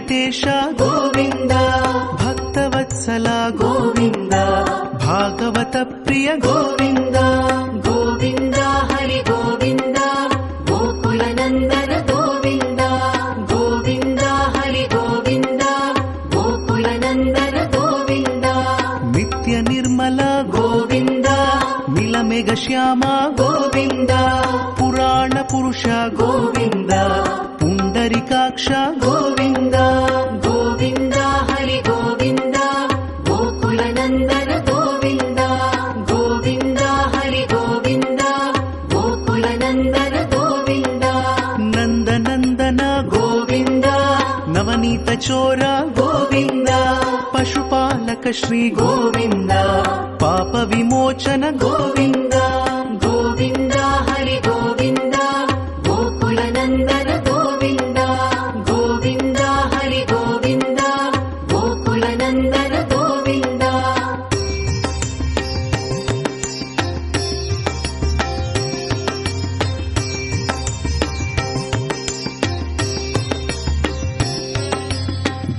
ವೆಂಕಟೇಶ ಗೋವಿಂದ, ಭಕ್ತವತ್ಸಲ ಗೋವಿಂದ, ಭಾಗವತ ಪ್ರಿಯ ಗೋವಿಂದ. ಗೋವಿಂದ ಹರಿ ಗೋವಿಂದ, ಗೋಕುಲ ನಂದನ ಗೋವಿಂದ. ಗೋವಿಂದ ಹರಿ ಗೋವಿಂದ, ಗೋಕುಲ ನಂದನ ಗೋವಿಂದ. ನಿತ್ಯ ನಿರ್ಮಲ ಗೋವಿಂದ, ನೀಲಮೇಘ ಶ್ಯಾಮ ಗೋವಿಂದ, ಪುರಾಣ ಪುರುಷ ಗೋವಿಂದ, ಪುಂಡರಿಕಾಕ್ಷ ಗೋವಿಂದ. ಗೋವಿಂದ ಹರಿ ಗೋವಿಂದ, ಗೋಕುಲ ನಂದನ ಗೋವಿಂದ. ಗೋವಿಂದ ಹರಿ ಗೋವಿಂದ, ಗೋಕುಲ ನಂದನ ಗೋವಿಂದ. ನಂದನಂದನ ಗೋವಿಂದ, ನವನೀತ ಚೋರ ಗೋವಿಂದ, ಪಶುಪಾಲಕ ಶ್ರೀ ಗೋವಿಂದ, ಪಾಪ ವಿಮೋಚನ ಗೋವಿಂದ. ಗೋವಿಂದ ಹರಿ ಗೋವಿಂದ, ಗೋಕುಲ ನಂದನ ಗೋವಿಂದ. ಗೋವಿಂದ ಹರಿ ಗೋವಿಂದ, ಗೋಕುಲ ನಂದನ ಗೋವಿಂದ.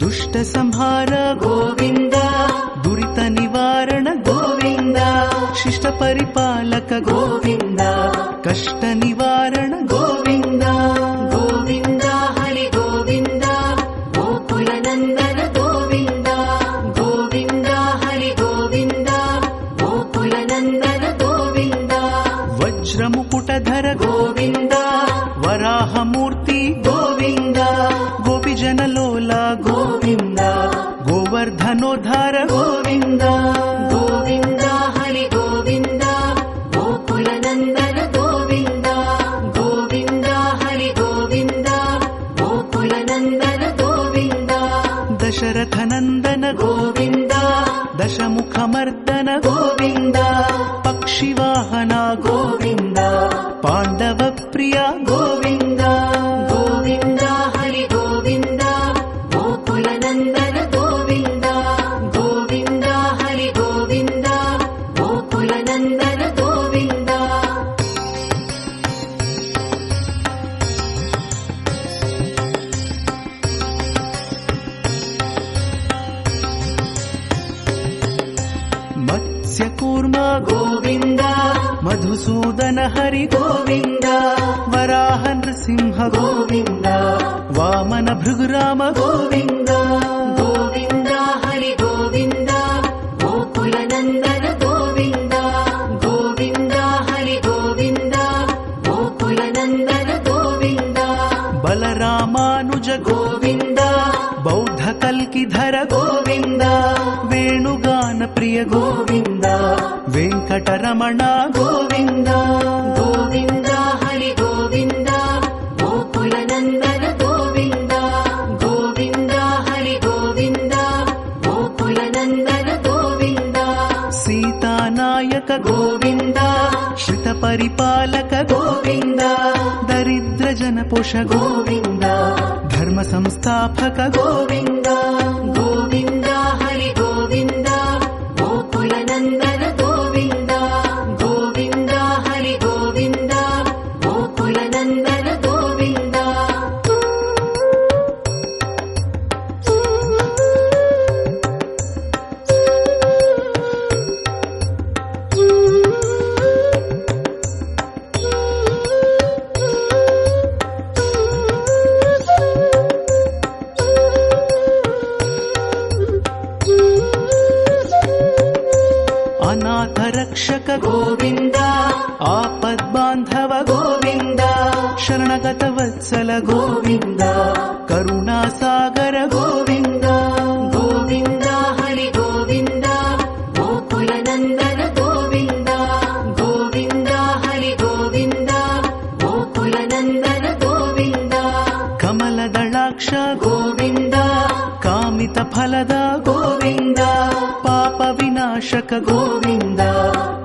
ದುಷ್ಟ ಸಂಹಾರ ಗೋವಿಂದ, ದುರಿತ ನಿವಾರಣ ಗೋವಿಂದ, ಶಿಷ್ಟ ಪರಿಪಾಲಕ ಗೋವಿಂದ, ಕಷ್ಟ ನಿವಾರಣ ಗೋವಿಂದ. ಗೋವಿಂದ ಹರಿ ಗೋವಿಂದ, ಗೋಕುಲ ನಂದನ ಗೋವಿಂದ. ಗೋವಿಂದ ಹರಿ ಗೋವಿಂದ, ಗೋಕುಲ ನಂದನ ಗೋವಿಂದ. ವಜ್ರ ಮುಕುಟಧರ ಗೋವಿಂದ, ವರಾಹ ಮೂರ್ತಿ ಗೋವಿಂದ, ಗೋಪಿಜನ ಲೋಲ ಗೋವಿಂದ, ಗೋವರ್ಧನೋದ್ಧಾರ ಗೋವಿಂದ. ಗೋವಿಂದ ಹರಿ ಗೋವಿಂದ, ಗೋಕುಲ ನಂದನ ಗೋವಿಂದ. ಗೋವಿಂದ ಹರಿ ಗೋವಿಂದ, ಗೋಕುಲ ನಂದನ ಗೋವಿಂದ. ದಶರಥ ನಂದನ ಗೋವಿಂದ, ದಶಮುಖ ಮರ್ದನ ಗೋವಿಂದ, ಪಕ್ಷಿವಾಹನ ಗೋವಿಂದ, ಪಾಂಡವ ಪ್ರಿಯ ಗೋವಿಂದ. ಗೋವಿಂದ ಹರಿ ಗೋವಿಂದ, ಗೋಕುಲ ನಂದನ ಗೋವಿಂದ. ಗೋವಿಂದ ಹರಿ ಗೋವಿಂದ, ಗೋಕುಲ ನಂದನ ಗೋವಿಂದ. ಮತ್ಸ್ಯ ಕೂರ್ಮ ಗೋವಿಂದ, ಮಧುಸೂದನ ಹರಿ ಗೋವಿಂದ, ವರಾಹ ನೃಸಿಂಹ ಗೋವಿಂದ, ವಾಮನ ಭೃಗುರಾಮ ಗೋವಿಂದ. ಗೋವಿಂದ ಹರಿ ಗೋವಿಂದ, ಗೋಕುಲ ನಂದನ ಗೋವಿಂದ. ಗೋವಿಂದ ಹರಿ ಗೋವಿಂದ, ಗೋಕುಲ ನಂದನ ಗೋವಿಂದ. ಬಲರಾಮಾನುಜ ಗೋವಿಂದ, ಬೌದ್ಧ ಕಲ್ಕಿಧರ ಗೋವಿಂದ, ವೇಣುಗಾನ ಪ್ರಿಯ ಗೋವಿಂದ, ವೆಂಕಟರಮಣ ಗೋವಿಂದ. ಗೋವಿಂದ ಹರಿ ಗೋವಿಂದ, ಗೋಕುಲ ನಂದನ ಗೋವಿಂದ. ಗೋವಿಂದ ಹರಿ ಗೋವಿಂದ, ಗೋಕುಲ ನಂದನ ಗೋವಿಂದ. ಸೀತಾನಾಯಕ ಗೋವಿಂದ, ಶ್ರಿತ ಪರಿಪಾಲಕ ಗೋವಿಂದ, ದರಿದ್ರ ಜನಪೋಷ ಗೋವಿಂದ, ಧರ್ಮ ಸಂಸ್ಥಾಪಕ ಗೋವಿಂದ. ಗೋವಿಂದ ಹರಿ ಗೋವಿಂದ, ಗೋಕುಲ ನಂದನ ಗೋವಿಂದ. ಗೋವಿಂದ ಹರಿ ಗೋವಿಂದ, ಗೋಕುಲ ನಂದನ ಗೋವಿಂದ. ಅನಾಥ ರಕ್ಷಕ ಗೋವಿಂದ, ಆಪದ್ಬಾಂಧವ ಗೋವಿಂದ, ಶರಣಗತ ವತ್ಸಲ ಗೋವಿಂದ, ಕರುಣಾಸಾಗರ ಗೋವಿಂದ. ಗೋವಿಂದ ಹರಿ ಗೋವಿಂದ, ಗೋಕುಲ ನಂದನ ಗೋವಿಂದ. ಗೋವಿಂದ ಹರಿ ಗೋವಿಂದ, ಗೋಕುಲ ನಂದನ ಗೋವಿಂದ. ಕಮಲದಳಾಕ್ಷ ಗೋವಿಂದ, ಕಾಮಿತ ಫಲದ ಗೋವಿಂದ, ಪಾಪ ವಿನಾಶಕ ಗೋವಿಂದ,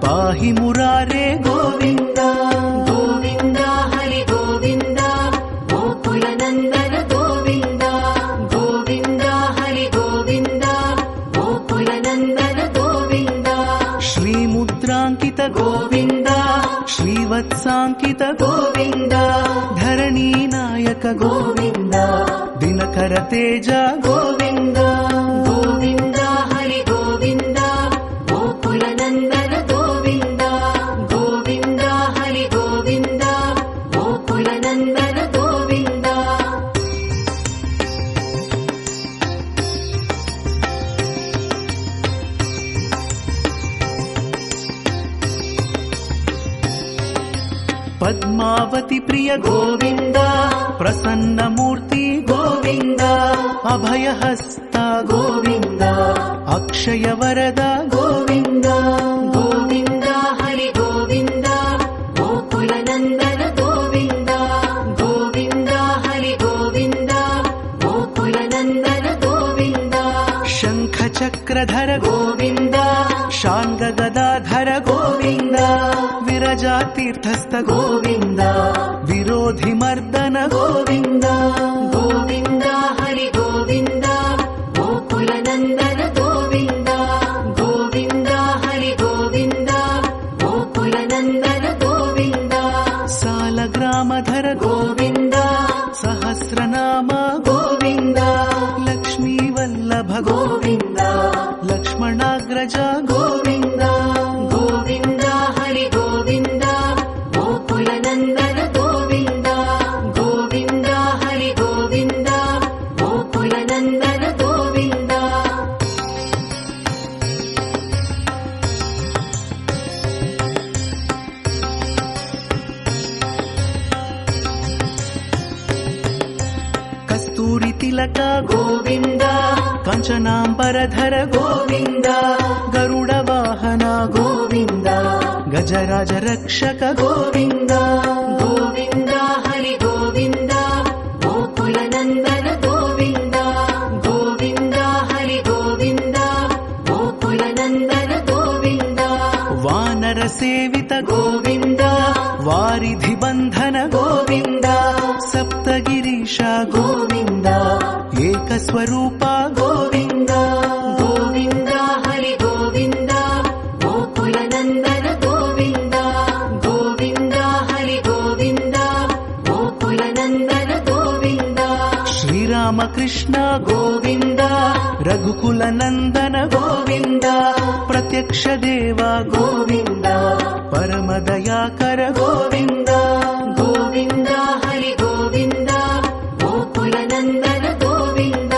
ಪಾಹಿ ಮುರಾರೇ ಗೋವಿಂದ. ಗೋವಿಂದ ಹರಿ ಗೋವಿಂದ, ಗೋಕುಲ ನಂದನ ಗೋವಿಂದ. ಗೋವಿಂದ ಹರಿ ಗೋವಿಂದ, ಗೋಕುಲ ನಂದನ ಗೋವಿಂದ. ಶ್ರೀ ಮುದ್ರ रुद्राङ्कित गोविन्द श्रीवत्साङ्कित गोविन्द धरणीनायक गोविन्द दिनकर तेज गोविन्द गोविन्द हरि गोविन्द गोकुलनन्दन गोविन्द गोविन्द हरि गोविन्द गोकुलनन्दन गोविन्द पद्मावती प्रिय गोविन्द प्रसन्नमूर्ति गोविन्द अभयहस्ता गोविन्द अक्षय वरद गोविन्द गोविन्द हरि गोविन्द गोकुलनन्दन गोविन्द गोविन्द हरि गोविन्द गोकुलनन्दन गोविन्द शङ्खचक्रधर गोविन्द शाङ्गगदाधर गोविन्द विरजातीर्थस्थ गोविन्द विरोधिमर्दन गोविन्द गोविन्द हरि गोविन्द गोकुलनन्दन गोविन्द गोविन्द हरि गोविन्द गोकुलनन्दन गोविन्द सालग्रामधर गोविन्द सहस्रनाम गोविन्द लक्ष्मीवल्लभ गोविन्द लक्ष्मणाग्रज गोविन्द गोविन्द हरि गोविन्द गोकुलनन्दन गोविन्द गोविन्द हरि गोविन्द गोकुलनन्दन गोविन्द कस्तूरि तिलक गोविन्द काञ्चनाम्बरधर गोविन्द गरुडवाहन गोविन्द गजराज रक्षक गोविन्द गोविन्द हरि गोविन्द गोकुलनन्दन गोविन्द गोविन्द हरि गोविन्द गोकुलनन्दन गोविन्द वानर सेवित गोविन्द वारिधिबन्धन गोविन्द सप्तगिरीश गोविन्द एकस्वरूप गोविन्द गोविन्द हरि गोविन्द गोकुलनन्दन गोविन्द गोविन्द हरि गोविन्द गोकुलनन्दन गोविन्द श्रीरामकृष्ण गोविन्द रघुकुलनन्दन गोविन्द प्रत्यक्ष देव गोविन्द परमदयाकर गोविन्द गोविन्द हरि गोविन्द गोकुलनन्दन गोविन्द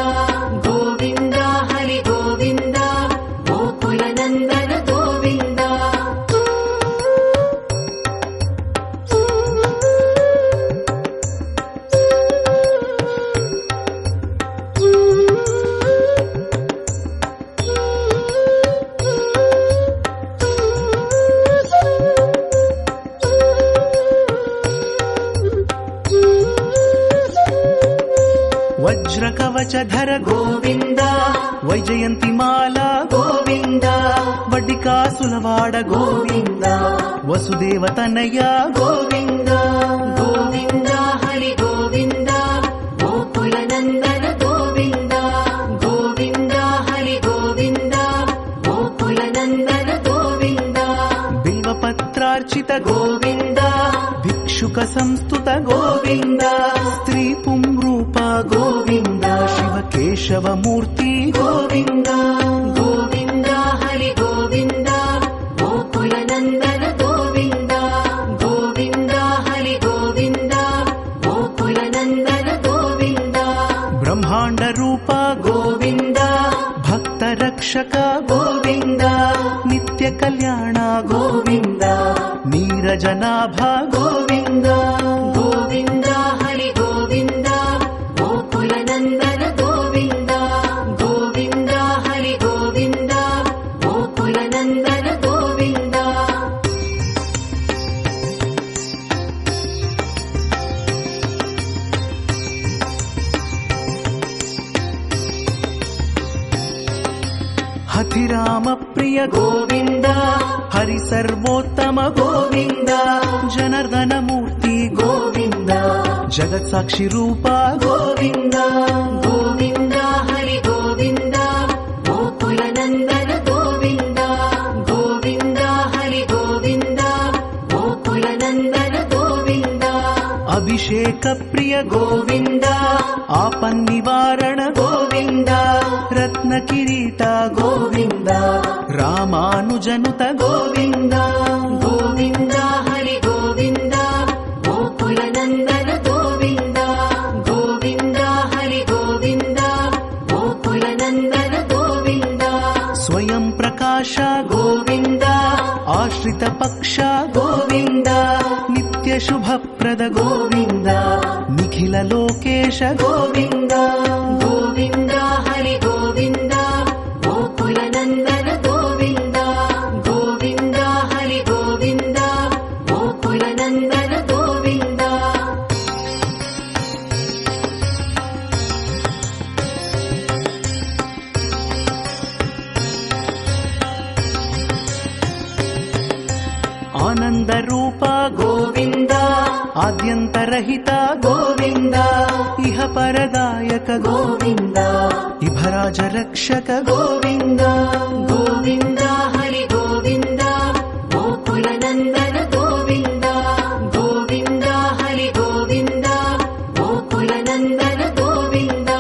गोविन्द हरि गोविन्द गोकुलनन्दन गोविन्द वज्रकवचधर गोविन्द वैजयन्तिमाला गोविन्द वड्डिकासुलवाड गोविन्द वसुदेवतनया गोविन्द गोविन्द हरि गोविन्द गोकुलनन्दन गोविन्द गोविन्द हरि गोविन्द गोकुलनन्दन गोविन्द बिल्वपत्रार्चित गोविन्द भिक्षुक संस्तुत गोविन्द स्त्री पुंरूप गोविन्द शिवकेशवमूर्ति गोविन्द गोविन्द हरि गोविन्द गोकुलनन्दन गोविन्द गोविन्द हरि गोविन्द गोकुलनन्दन गोविन्द ब्रह्माण्ड रूप गोविन्द भक्तरक्षक गोविन्द नित्य कल्याण गोविन्द नीरजनाभ गोविन्द गोविन्द हरि गोविन्द गोकुलनन्दन गोविन्द गोविन्द हरि गोविन्द गोकुलनन्दन गोविन्द हथिराम प्रिय गोविन्द हरि सर्वोत्तम गोविन्द जनार्दन मूर्ति गोविन्द जगत्साक्षि रूप गोविन्द गोविन्द हरि गोविन्द गोकुलनन्दन गोविन्द गोविन्द हरि అభిషేక ప్రియ గోవింద ఆపన్నివారణ గోవింద రత్న కిరీట గోవింద రామానుజనుత గోవింద గోవింద హరి గోవింద గోకుల నందన గోవింద గోవింద హరి గోవింద గోకుల నందన గోవింద స్వయం ప్రకాశ గోవింద ఆశ్రిత పక్ష గోవింద నిత్య శుభప్రద గోవింద నిఖిల లోకేశ గోవింద గోవింద హరి గోవింద గోకుల నందన గోవింద గోవింద హరి గోవింద గోకుల నందన గోవింద ఆనంద రూప గోవింద ఆద్యంతరహిత గోవింద ఇహ పరదాయక గోవింద ఇభరాజ రక్షక గోవింద గోవింద హరి గోవింద గోకుల నందన గోవింద గోవింద హరి గోవింద గోకుల నందన గోవింద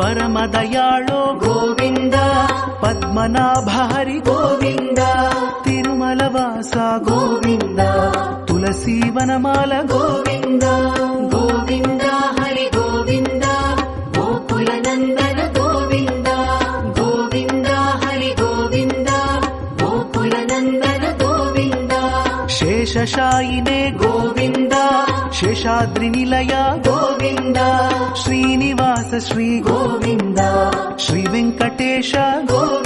పరమ దయాళో గోవింద పద్మనాభ హరి గోవింద తిరుమల వాస గోవింద తులసీ వనమాల గోవింద గోవింద హరి గోవింద గోకుల నందన గోవింద గోవింద హరి గోవింద గోకుల నందన గోవింద శేషశాయినే గోవింద శేషాద్రి నిలయ గోవింద శ్రీనివాస శ్రీ గోవింద శ్రీ వెంకటేశ గోవింద